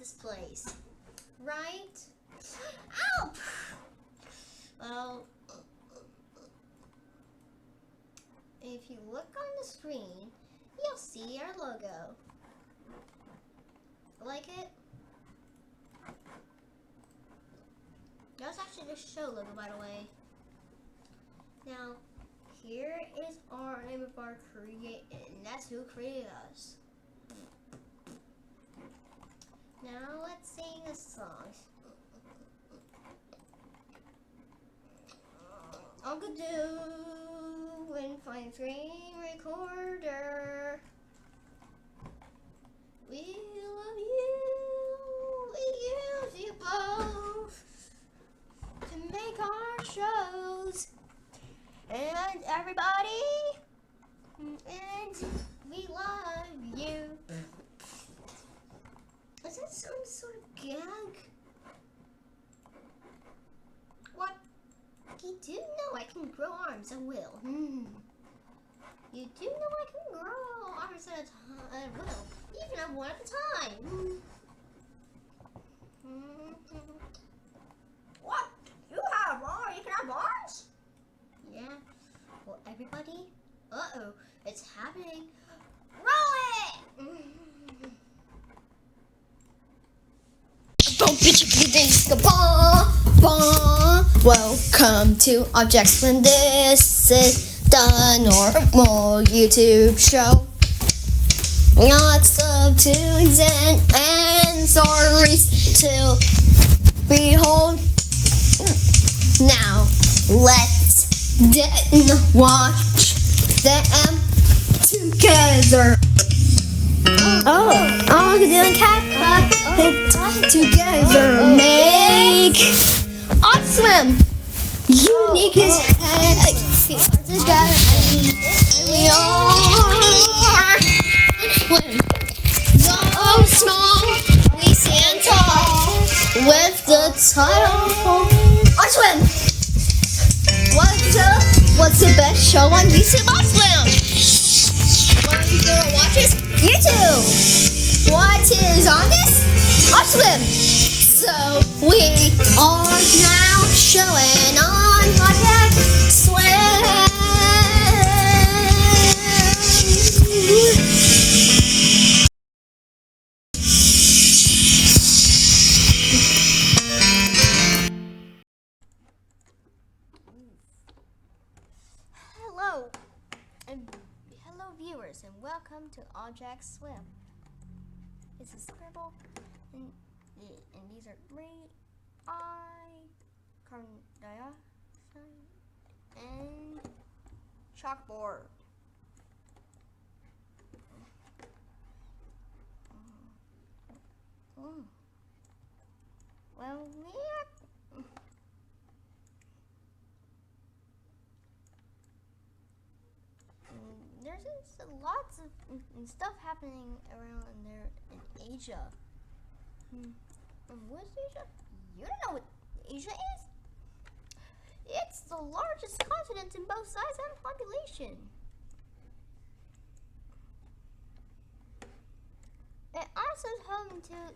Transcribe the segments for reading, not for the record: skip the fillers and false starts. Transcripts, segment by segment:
this place, right? Ow! Well, if you look on the screen, you'll see our logo. Like it? That's actually the show logo, by the way. Now, here is our name of our and that's who created us. Now let's sing a song. Uncle Do and fine screen recorder. We love you. We use you both to make our shows. And everybody, and we love you. Is that some sort of gag? What? You do know I can grow arms, I will. You do know I can grow arms at a time, I will. Even at one at a time. What? You have arms? You can have arms? Yeah. Well, everybody? Uh-oh. It's happening. Roll it! Welcome to Objects when this is the normal YouTube show. Lots of tunes and stories to behold. Now, let's watch them together. Oh, doing cat together make awesome, unique as heck. And we are swim. So small, we stand tall with the title I swim. What's the best show on YouTube? I swim. What are you gonna watch this? YouTube. What is on this? I swim. So we are now showing on Project Swim. Hello viewers, and welcome to Object Swim. This is Scribble, and these are 3I, carbon dioxide, and chalkboard. Well, there's lots of stuff happening around there in Asia. What's Asia? You don't know what Asia is? It's the largest continent in both size and population. It also is home to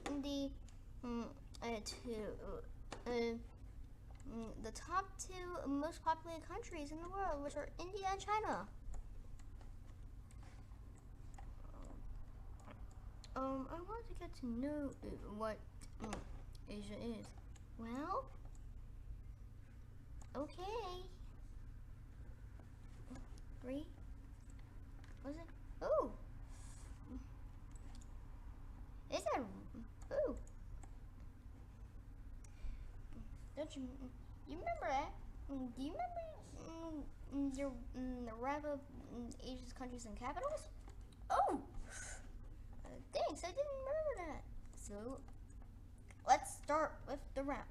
the top 2 most populated countries in the world, which are India and China. I want to get to know what Asia is. Well, okay. 3. Was it? Oh. Is that? Oh. Don't you remember that? Do you remember the wrap of Asia's countries and capitals? Oh. Thanks, I didn't remember that. So, let's start with the wrap.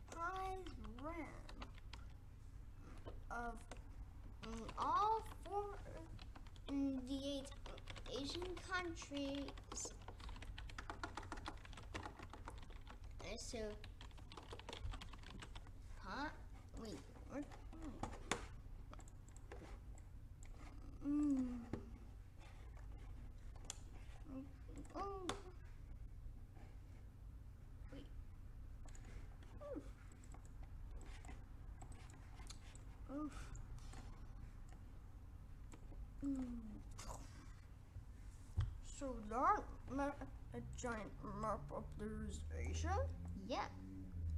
Prize wrap of all 4 the 8 Asian countries. So So that a giant map of there's Asia? Yeah,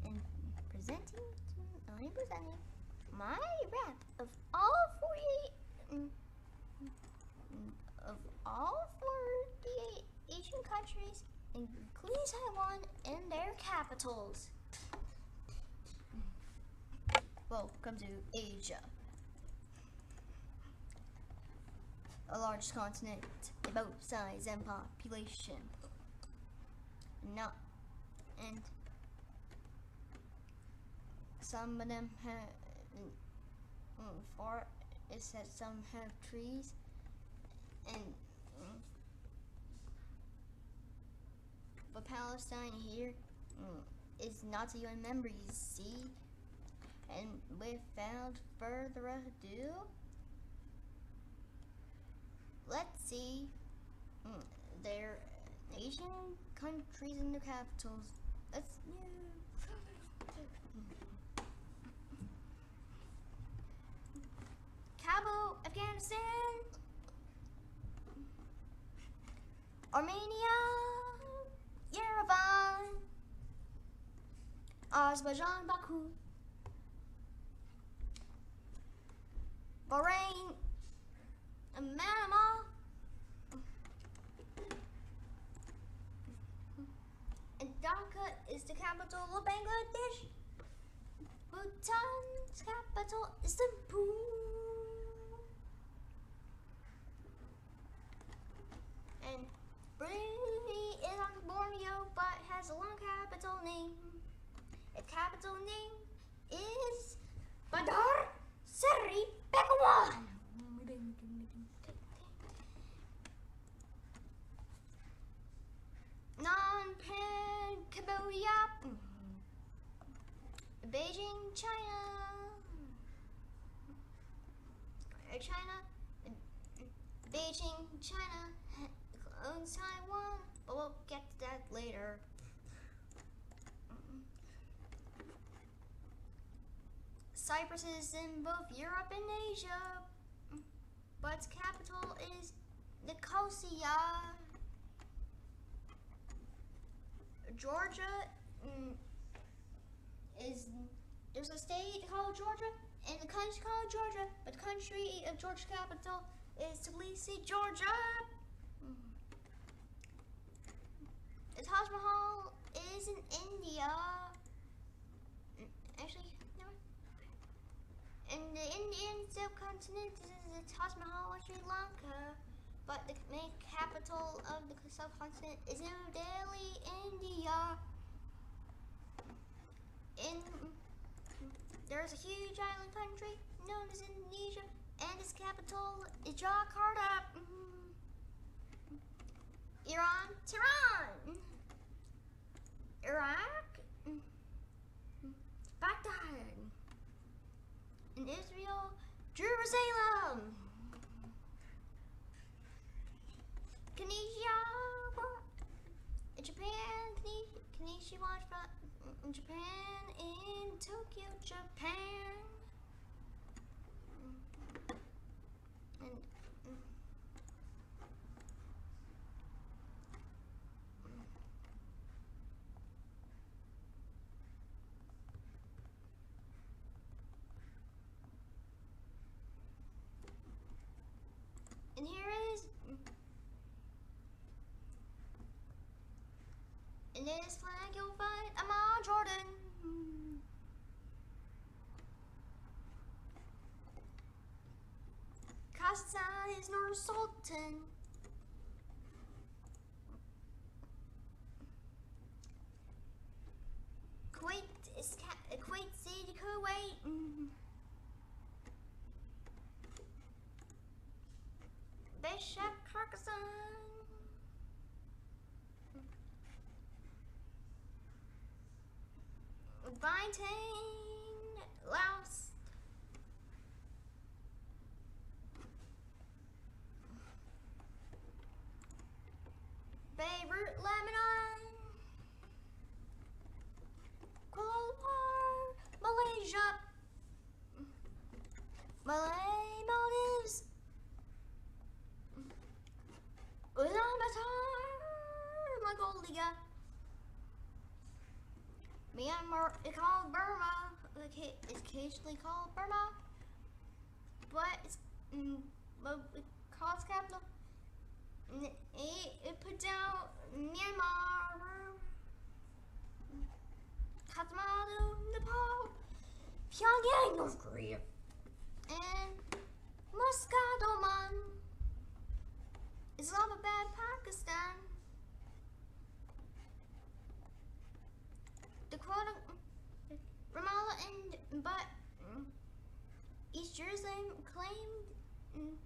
and presenting my map of all 48 Asian countries, including Taiwan and their capitals. Welcome to Asia, a large continent in both size and population. And some of them have forests, some have trees, and but Palestine here is not a UN member, you see. And without further ado, let's see their Asian countries and their capitals. Let's Kabul, Afghanistan, Armenia, Yerevan, Azerbaijan, Baku, Bahrain, Myanmar, and Dhaka is the capital of Bangladesh. Bhutan's capital is Thimphu. And Brunei is on Borneo but has a long capital name. Its capital name is Bandar Seri Begawan. Phnom Penh, Cambodia, Beijing, China, Beijing, China owns Taiwan, but we'll get to that later. Cyprus is in both Europe and Asia, but its capital is Nicosia. Georgia there's a state called Georgia and a country called Georgia, but the country of Georgia's capital is Stolitsi, Georgia. The Taj Mahal is in India. Actually, no. In the Indian subcontinent is the Taj Mahal of Sri Lanka, but the main capital of the subcontinent is New Delhi, India. There's a huge island country known as Indonesia, and its capital is Jakarta. Iran, Tehran. Iraq, Baghdad. In Israel, Jerusalem. Tunisia, in Japan, Konnichiwa, in Japan, in Tokyo, Japan. And here is in this flag you'll find Amar Jordan. Kazakhstan is Nur Sultan. Kuwait is Kuwait City, Kuwait. Bishop, Kyrgyzstan. Vientiane, Laos. Beirut, Lebanon. Kuala Lumpur, Malaysia. Malay, Maldives. it's occasionally called Burma, but it's calls capital. It put down Myanmar, Kathmandu, Nepal, Pyongyang, North Korea, and Muscat, Oman, Islamabad, Pakistan, Dakota, Ramallah, but East Jerusalem claimed,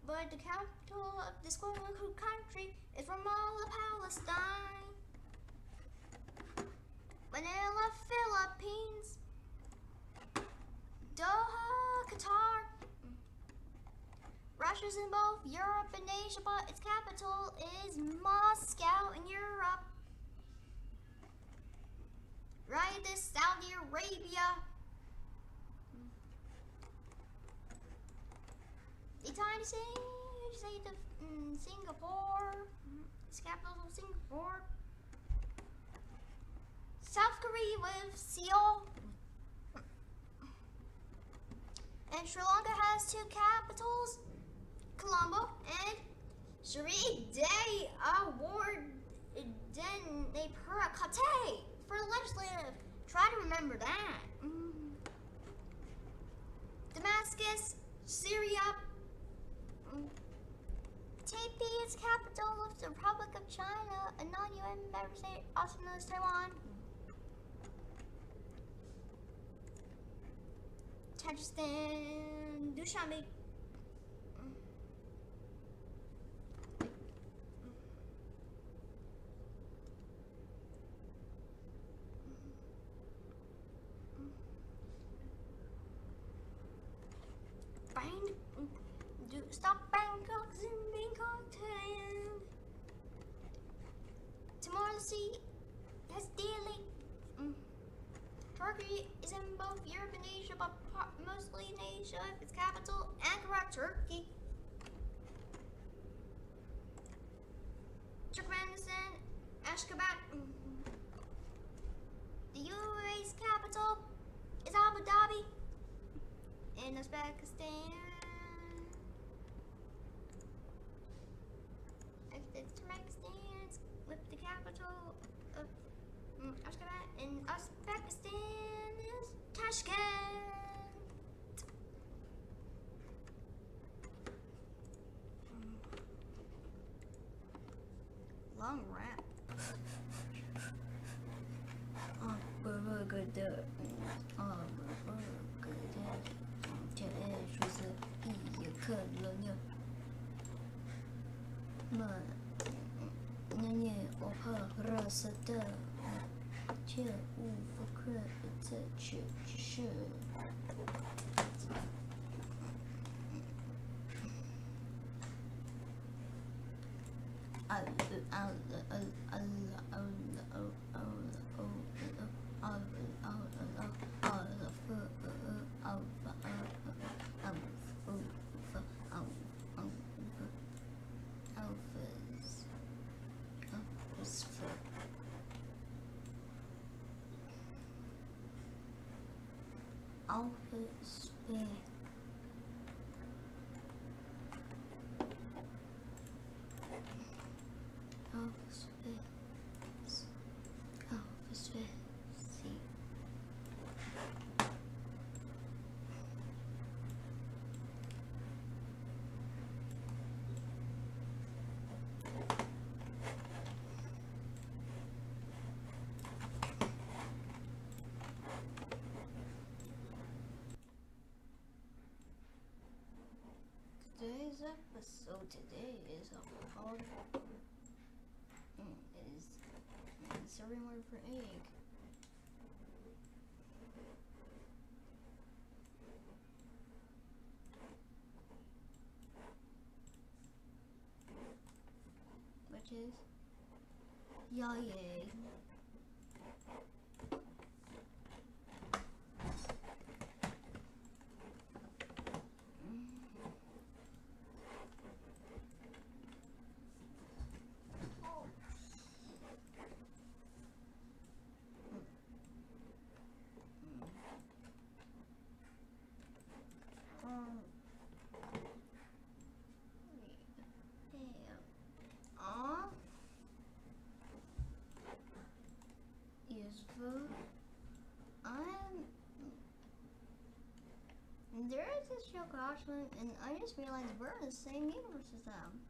but the capital of this quote-unquote country is Ramallah, Palestine. Manila, Philippines, Doha, Qatar. Russia's in both Europe and Asia, but its capital is Moscow in Europe. Right, this Saudi Arabia. The tiny state of Singapore. Its capital is Singapore. South Korea with Seoul. And Sri Lanka has two capitals, Colombo and Shri Day Award Den Kate for legislative. Try to remember that. Damascus, Syria. Taipei is capital of the Republic of China, a non-UN member state, also known as Taiwan. Tajikistan, Dushanbe. Stop Bangkok's in Bangkok, Thailand. Timor-Leste has Delhi. Turkey is in both Europe and Asia, but mostly in Asia. Its capital, Ankara, Turkey. Turkmenistan, Ashgabat. The UAE's capital is Abu Dhabi. In Uzbekistan, Turkmenistan with the capital of Ashgabat. In Uzbekistan is Tashkent. Long rap. Today's episode is about is Syrian word for egg. Which is yay. There is this show called Ashwin, and I just realized we're in the same universe as them.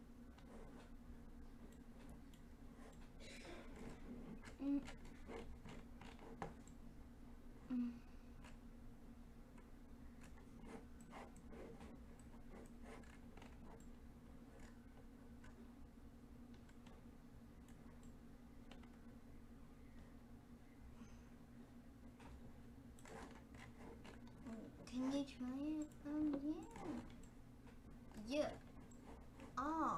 Can you try it? Yeah. Yeah. Ah.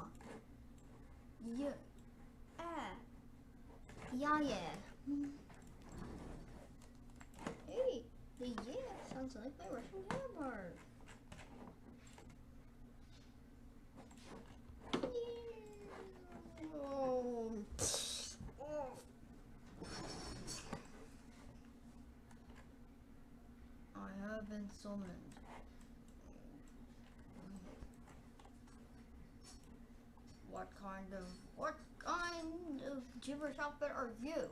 Yeah. Ah. Yeah. Hey. The yeah sounds like my Russian counterpart. Oh. I have been summoned. What kind of gibberish outfit are you?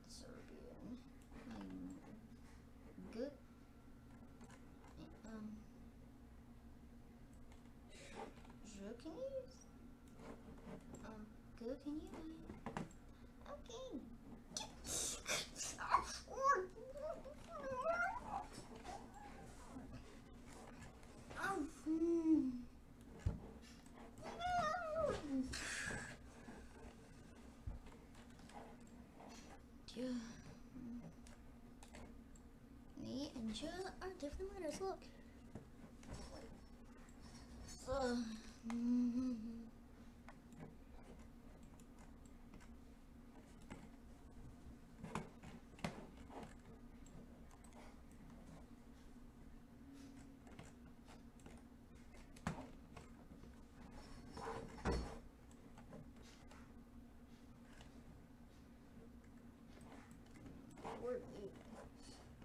Serbian. Good. Je can you? Good can you? Okay. Me and Jill are different letters, look.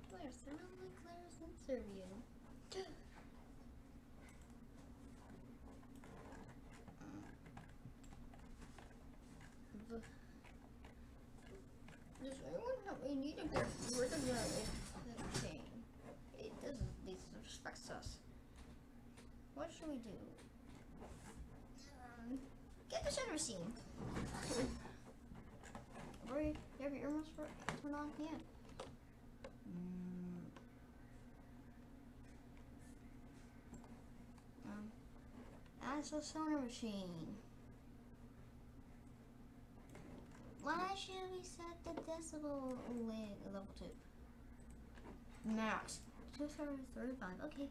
Claire sound like Claire's in Serbian. Does anyone help me need to get rid of that chain? It doesn't, it disrespects us. What should we do? Get the center scene. Rory, you have your earmuffs turned on? Yeah. That's a sonar machine. Why should we set the decibel level to? Max. 235. Okay.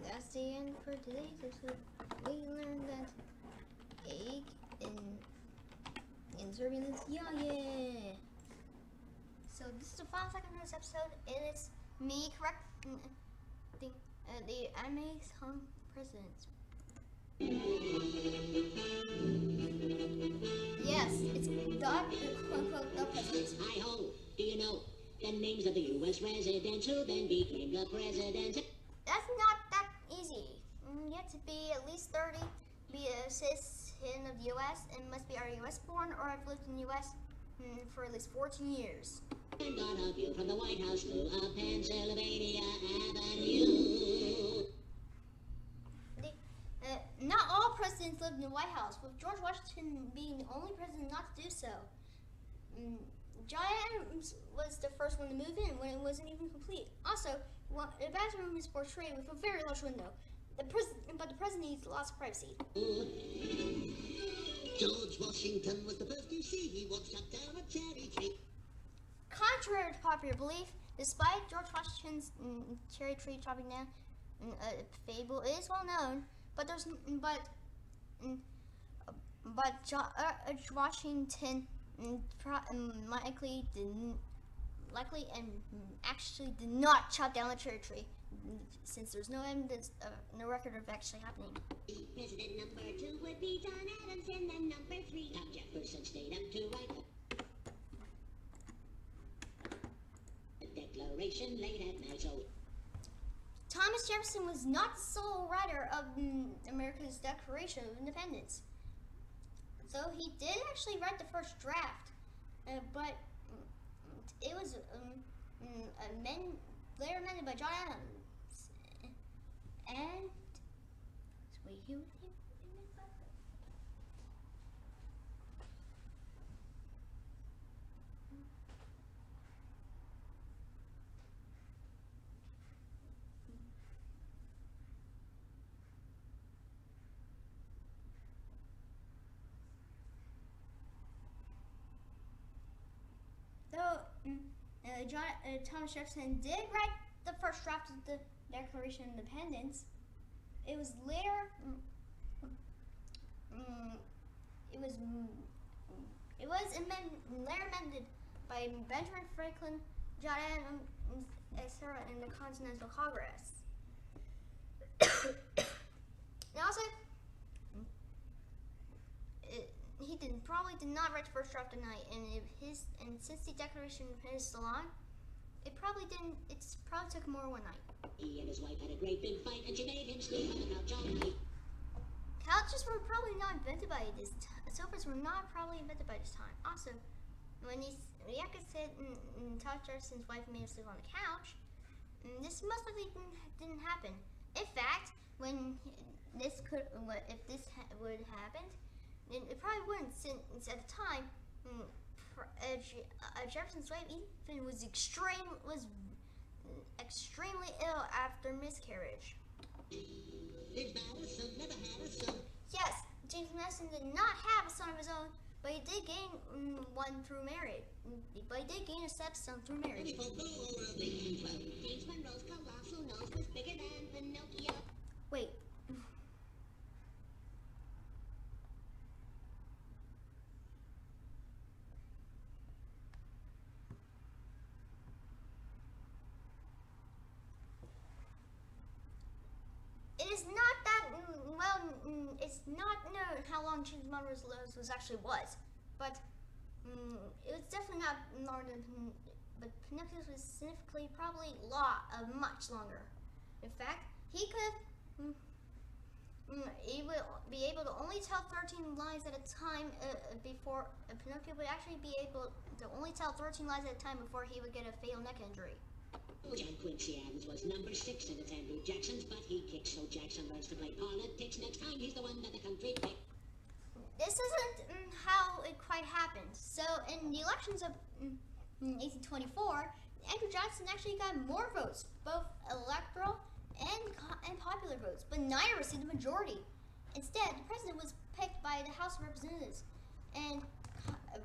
That's the end for today's episode. We learned that egg in Serbian is yeah. So this is the final second of this episode, and it's me correcting the anime song president. Yes, it's the quote-unquote the president. Hi ho, do you know the names of the U.S. residents who then became the president? That's not that easy. You have to be at least 30, be a citizen of the U.S., and must be either U.S. born or have lived in the U.S. For at least 14 years. And got a view from the White House to a Pennsylvania Avenue. Not all presidents lived in the White House, with George Washington being the only president not to do so. John Adams was the first one to move in when it wasn't even complete. Also, the bathroom is portrayed with a very large window. But the president needs lots of privacy. Told George Washington was the first you see. He once cut down a cherry tree. Contrary to popular belief, despite George Washington's cherry tree chopping down fable is well known, but George Washington likely and actually did not chop down the cherry tree, since there's no evidence, no record of actually happening. President number 2 would be John Adams, and then number 3, Tom Jefferson stayed up to write the Declaration late at night. So Thomas Jefferson was not the sole writer of America's Declaration of Independence. So he did actually write the first draft, but it was later amended by John Adams. And wait, who was he amended by? Thomas Jefferson did write the first draft of the Declaration of Independence. It was later, later amended by Benjamin Franklin, John Adams, etc., in the Continental Congress. And also, he probably did not write the first draft tonight, and since the Declaration of Independence is still on, it probably took more one night. he and his wife had a great big fight, and she made him sleep on the couch all night. Couches were probably not invented by this time. Sofas were not probably invented by this time. Also, when Yaka said Thomas Jefferson's wife made him sleep on the couch, this most likely didn't happen. In fact, if this would happen, it probably wouldn't, since at the time, Jefferson's wife even was extremely ill after miscarriage. There's not a son, never had a son. Yes, James Madison did not have a son of his own, but he did gain one through marriage. But he did gain a stepson through marriage. James Monroe's colossal nose was bigger than Pinocchio. Wait. It is not that it's not known how long James Monroe's nose was, but it was definitely not longer than. But Pinocchio's was significantly probably much longer. In fact, he would be able to only tell 13 lines at a time before Pinocchio would actually be able to only tell 13 lines at a time before he would get a fatal neck injury. John Quincy Adams was number 6 and it's Andrew Jackson's, but he kicks so Jackson learns to play politics. Next time he's the one that the country picked. This isn't how it quite happened. So in the elections of 1824, Andrew Jackson actually got more votes, both electoral and popular votes, but neither received a majority. Instead, the president was picked by the House of Representatives, and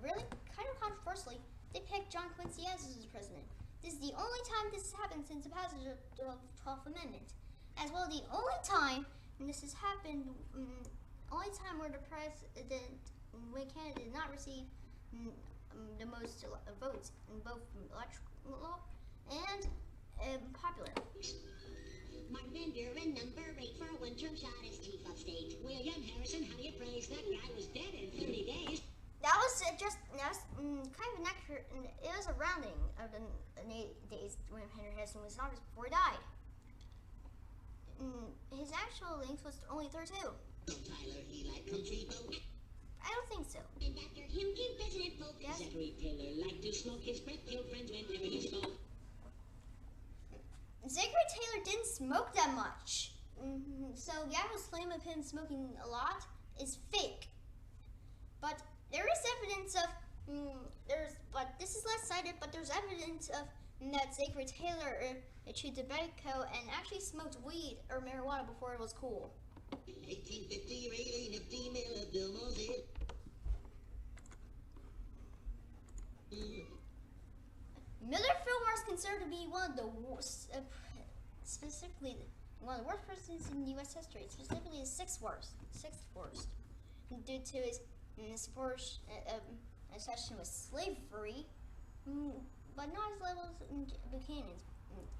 really, kind of controversially, they picked John Quincy Adams as president. This is the only time this has happened since the passage of the 12th Amendment. As well, the only time this has happened, only time where the president, when Canada did not receive the most votes in both electoral and popular. Martin Van Buren, number 8 for a one-term shot as chief of state. William Harrison, how do you praise that guy was dead in 30 days? That was kind of inaccurate. It was a rounding of the 8 days when Henry Harrison was in office before he died. His actual length was only 32. Tyler, he like country folk. I don't think so. And after him came President Polk. Yes. Zachary Taylor liked to smoke his breath, killed friends whenever he spoke. Zachary Taylor didn't smoke that much. So Gavel's claim of him smoking a lot is fake. But there is evidence of but this is less cited, but there's evidence of that Zachary Taylor chewed tobacco and actually smoked weed or marijuana before it was cool. 1850, really nifty mill of Bill Moses. one of the worst presidents in U.S. history, specifically the sixth worst, due to his obsession with slavery, but not as level as Buchanan's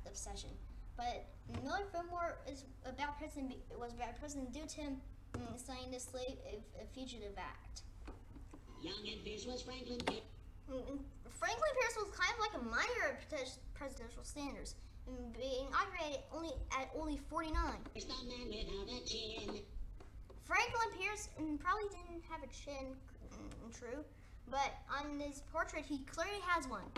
obsession. But Miller Fillmore was about President due to him signing the Fugitive Act. Young and fierce was Franklin Pierce. Franklin Pierce was kind of like a minor presidential Sanders, being inaugurated only 49. The man without a chin. Franklin Pierce probably didn't have a chin, true, but on his portrait he clearly has one.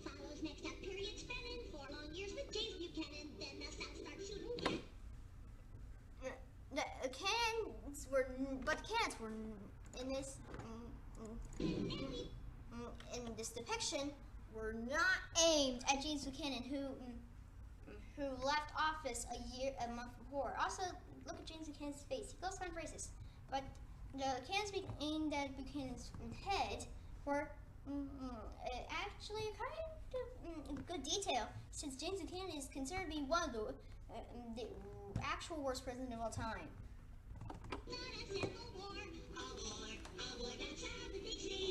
Follows next up period spanning 4 long years with James Buchanan. Then the South starts shooting. The cannons were in this in this depiction were not aimed at James Buchanan, who left office a month before. Also, look at James Buchanan's face; he looks kind of racist. But the cannons being aimed at Buchanan's head were actually kind of good detail, since James Buchanan is considered to be one of the actual worst president of all time. Not a civil war, a war that's out the big sea.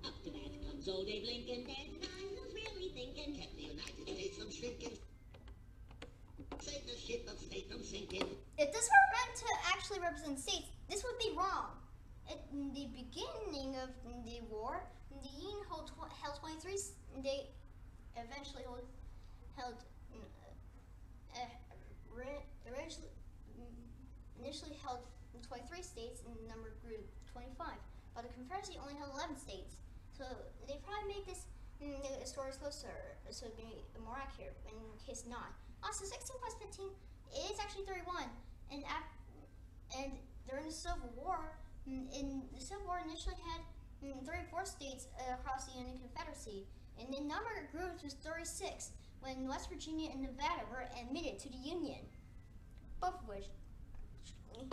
Up to that comes old Abe Lincoln. There's none who's really thinking. Kept the United States from shrinking. Save the ship of state from sinking. If this were meant to actually represent states, this would be wrong. At the beginning of the war, the Union held 23. They eventually initially held 23 states, and the number grew to 25. But the Confederacy only held 11 states, so they probably made this stories closer, so it'd be more accurate. In case not, also 16 plus 15 is actually 31, and during the Civil War, the Civil War initially had 34 states across the Union Confederacy, and the number grew to 36 when West Virginia and Nevada were admitted to the Union, both of which Andrew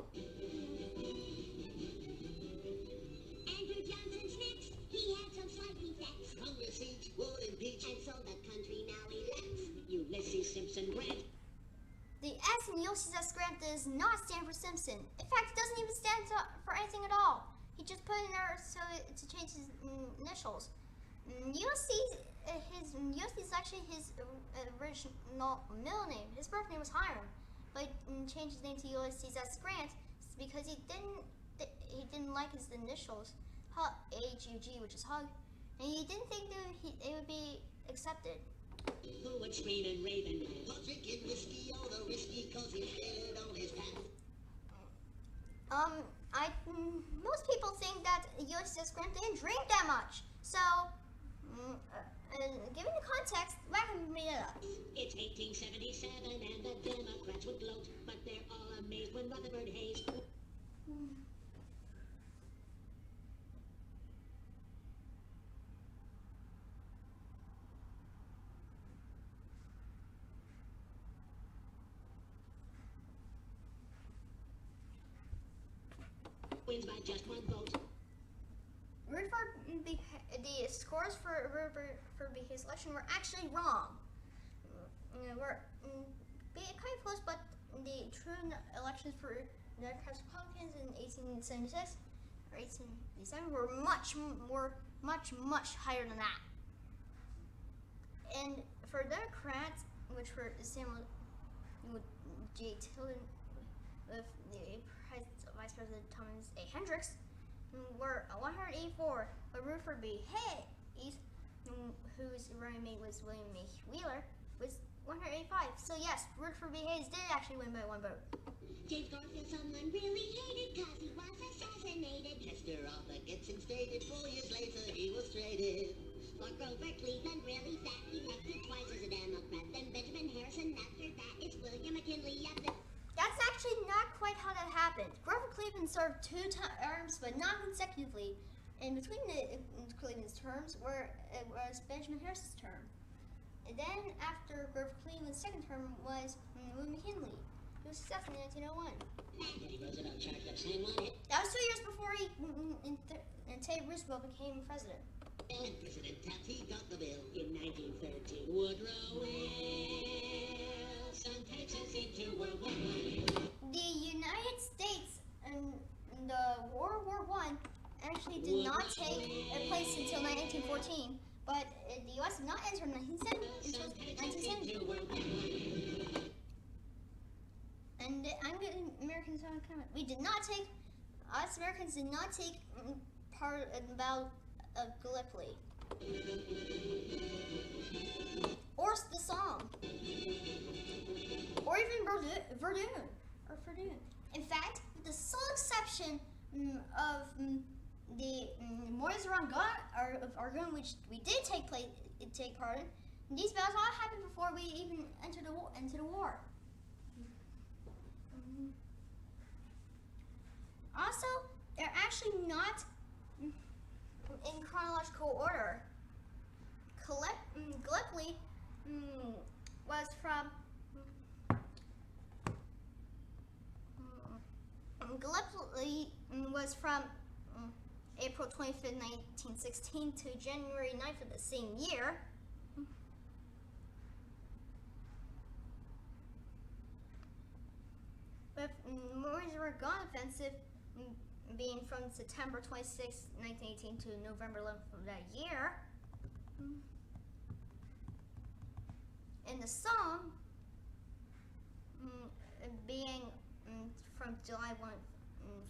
Johnson's next. He had some slight defects. Congress siege, war impeach, and so the country now elects Ulysses Simpson Grant. The S in Ulysses S. Grant does not stand for Simpson. In fact, it doesn't even stand for anything at all. He just put in there to change his initials. Ulysses is actually his original middle name. His birth name was Hiram, but he changed his name to Ulysses S. Grant because he didn't like his initials, H-U-G, which is hug, and he didn't think they would be accepted. Who would scream and rave and drinking whiskey, all the risky, cause he failed on his path. Most people think that Ulysses S. Grant didn't drink that much, so given the context, Wacom made it up. It's 1877 and the Democrats would gloat, but they're all amazed when Rutherford Hayes wins by just 1 vote. The scores for his election were actually wrong. Were kind of close, but the true elections for Democrats and Republicans in 1876 or 1887 were much higher than that. And for Democrats, which were Samuel J. Tilden with the Vice President Thomas A. Hendricks, were 184, but Rutherford B. Hayes, whose running mate was William A. Wheeler, was 185. So yes, Rutherford B. Hayes did actually win by 1 vote. James Garfield, someone really hated cause he was assassinated. Chester Arthur gets instated. 4 years later he was traded. For Grover Cleveland, really fat, elected twice as a Democrat. Then Benjamin Harrison, after that it's William McKinley. That's actually not quite how that happened. Grover Cleveland served 2 terms, but not consecutively. And between Cleveland's terms was Benjamin Harrison's term. And then after Grover Cleveland's second term was William McKinley, who was assassinated in 1901. That was 2 years before Teddy Roosevelt became president. And President Taft, got the bill in 1913. Woodrow Wilson takes us into World War I. The United States and the World War I actually did not take place until 1914, but the U.S. did not enter until 1970. And I'm getting Americans on comment. Us Americans did not take part in the Battle of Gallipoli. Or the Somme. Or even Verdun. In fact, with the sole exception of the Argonne, which we did take part in, these battles all happened before we even entered into the war. Also, they're actually not in chronological order. Gallipoli was from April 25th, 1916 to January 9th of the same year. With Argonne offensive being from September 26, 1918 to November 11th of that year. And the Somme being from July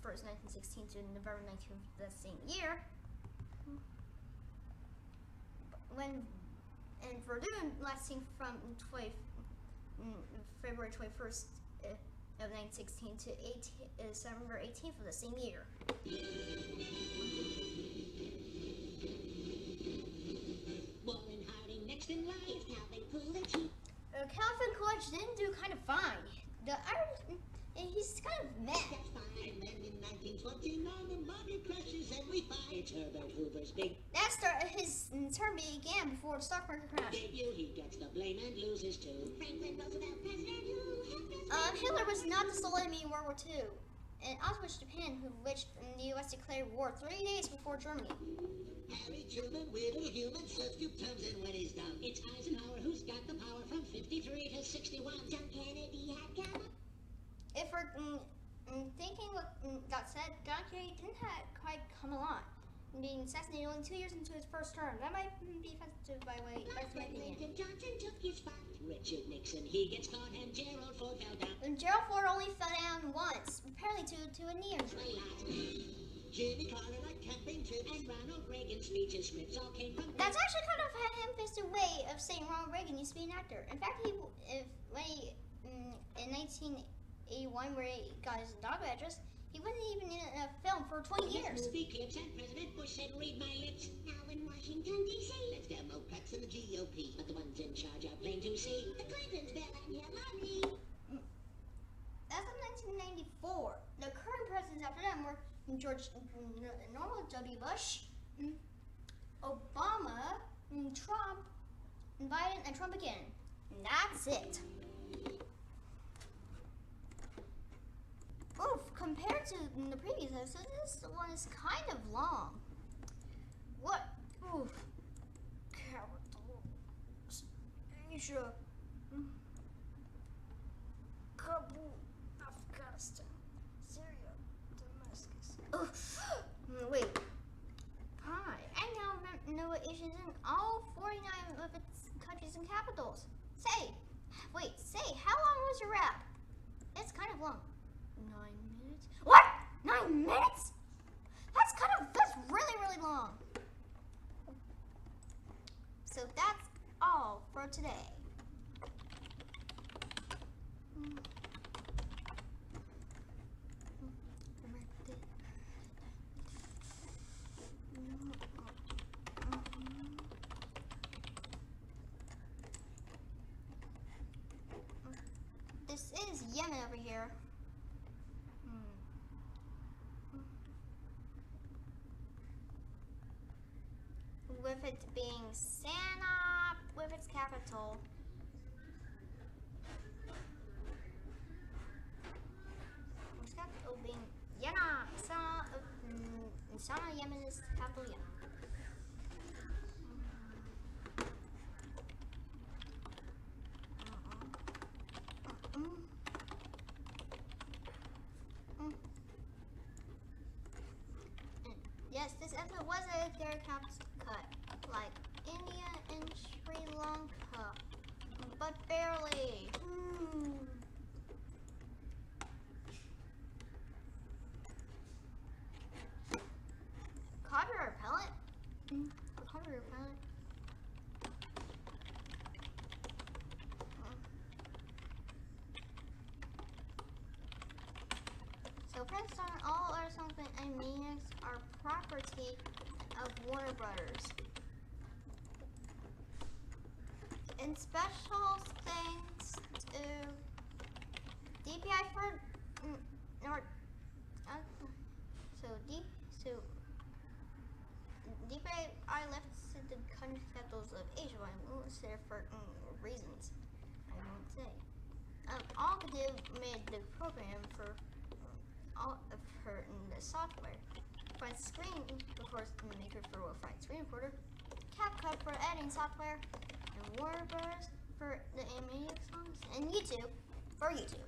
1st, 1916 to November 19th of that same year. And Verdun lasting from February 21st of 1916 to December 18th of the same year. Warren Harding next in line is Calvin Coolidge. Calvin Coolidge didn't do kind of fine. He's kind of meh. That's fine. And then in 1929, the market crashes and we find Herbert Hoover's big. His term began before the stock market crash. Debut, he gets the blame and loses too. Franklin Roosevelt, president who helped us. Hitler was not the sole enemy in World War II. In Auschwitz, Japan, which the U.S. declared war 3 days before Germany. Harry Truman, weird little human, substitute comes in when he's done. It's Eisenhower who's got the power from 53 to 61. John Kennedy had come. If we're thinking what got said, John Kennedy didn't quite come along. Being assassinated only 2 years into his first term. That might be offensive by way. That's my opinion. Lyndon Johnson took his spot. Richard Nixon, he gets caught, and Gerald Ford fell down. And Gerald Ford only fell down once, apparently to a knee injury. Jimmy Carter on campaign trips and Ronald Reagan's speeches scripts all came from. That's actually kind of a ham-fisted way of saying Ronald Reagan used to be an actor. In fact, in 1981, where he got his dog address, he wasn't even in a film for 20 years. Movie clips and President Bush said, "Read my lips." Now in Washington, D.C. Let's Democrats and the GOP, but the ones in charge are plain to see. The Clintons, Bill and Hillary. That's in 1994. The current presidents after them were Normal W. Bush, Obama, Trump, Biden, and Trump again. And that's it. Oof, compared to the previous episode, this one is kind of long. What? Oof. Capitals. Asia. Kabul. Afghanistan. Syria. Damascus. Wait. Hi. I now know Asia's in all 49 of its countries and capitals. Say, how long was your rap? It's kind of long. 9 minutes? What? 9 minutes? That's really, really long. So that's all for today. This is Yemen over here. With it being Santa, with its capital. Its capital being Yana. Sana, Yemen is capital Yemen. Yes, this episode was a Caps cut, like India and Sri Lanka, but barely. Copyright repellent? Copyright repellent? So Prince Star, all other songs by Animaniacs are property of Warner Brothers. And special thanks to DPI for DPI left the country capitals of Asia and moved there for reasons I won't say. Alcative made the program for all of her in the software. Find screen, of course, the maker for a fine screen recorder. CapCut for editing software, and Warner Bros. For the Animaniacs songs, and YouTube for YouTube.